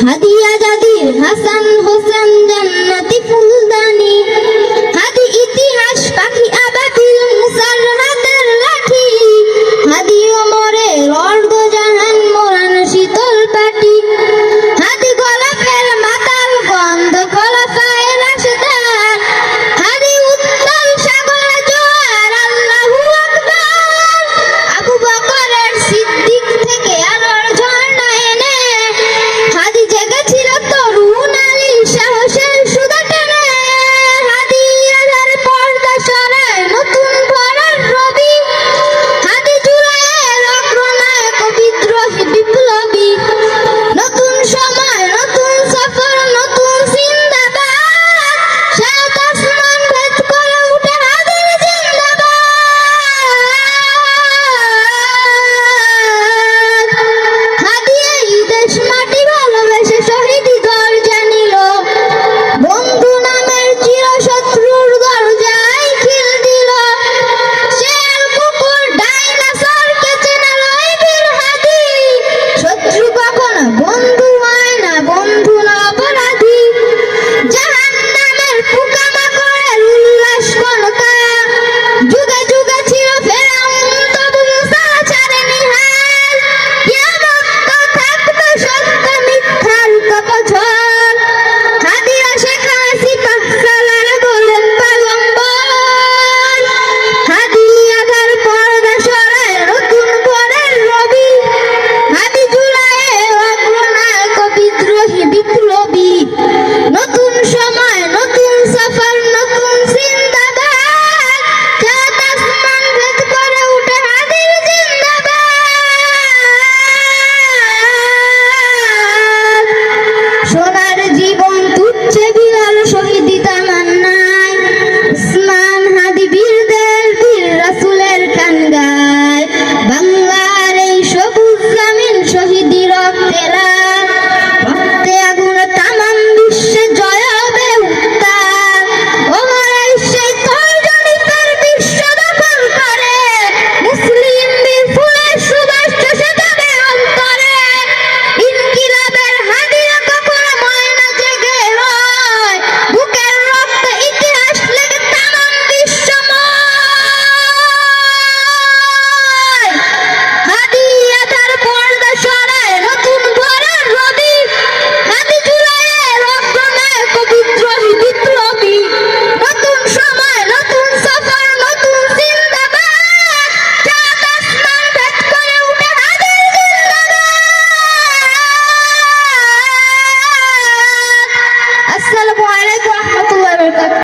হাদিয়া জাদির হাসান হোসেন জান্নাতি ফুলদানি, হাদি ইতিহাস পাখি আবাবিল মুসার হাতের লাঠি, হাদি ওমরের অর্ধ জাহান মোরান শীতল পাটি, হাদি গোলাপের মাতাল গন্ধ খোলাফায়ে রাশেদান, হাদি উত্তাল সাগরে জোয়ার আল্লাহু আকবার, আবু বকরের সিদ্দিক থেকে আলোর ঝর্ণা এনে, হাদি জেগেছিল তরুণ আলীর সাহসের সুধা টেনে, হাদি আধার পর্দা সরায় নতুন ভোরের রবি, হাদি জুলাইয়ের অগ্রনায়ক বিদ্রোহী বিপ্লবী, নতুন সময় নতুন সফর নতুন জিন্দাবাদ, সাত আসমান ভেদ করে উঠে হাদির জিন্দাবাদ। হাদি এই দেশ মাটি ভালোবেসে শহীদি দরজা নিল, বন্ধু নামের চিরশত্রুর দরজায় খিল দিল, শের কুকুর ডাইনোসরকে চেনাল এই বীর হাদি, শত্রু কখনো বন্ধু হয় না, বন্ধু না অপরাধী, জাহান্নামের পোকামাকড়ের উল্লাস কনকা, যুগে যুগে ছিল ফেরাউন তবু মুসা ছাড়েনি হাল, কিয়ামত তো থাকবে সত্য মিথ্যার কপঝড়, হাদিরা শেখায় সিপাহ সালার বলেন পয়গম্বর, হাদি আধার পর্দা সরায় নতুন ভোরের রবি, হাদি জুলাইয়ের অগ্রনায়ক বিদ্রোহী বিপ্লবী, নতুন সময় নতুন সফর নতুন জিন্দাবাদ, সাত আসমান ভেদ করে উঠে হাদির জিন্দাবাদ। সোনার জীবন তুচ্ছে বিলাল শহীদি তামান্নায়, উসমান হাদি বীরদের বীর রাসূলের গান গায়, বাংলার এই সবুজ জমিন শহীদি রক্তে লাল, রক্তে আগুন তামাম বিশ্বে জয় হবে উত্তাল, ওমরের সেই তর্জনীদের বিশ্ব দখল করে, মুসলিম বীর ফুলের সুবাস চষে যাবে অন্তরে, ইনকিলাবের হাদিরা কখনো ময়না জেগে রয়, বুকের রক্তে ইতিহাস লেগে তামাম বিশ্বময়, হাদি আধার পর্দা সরায় নতুন ভোরের রবি, হাদি জুলাইয়ের অগ্রনায়ক বিদ্রোহী বিপ্লবী, নতুন সময় নতুন সফর নতুন জিন্দাবাদ, সাত আসমান ভেদ করে উঠে হাদির জিন্দাবাদ। আসসালামু আলাইকুম ওয়া রাহমাতুল্লাহি ওয়া বারাকাতুহু।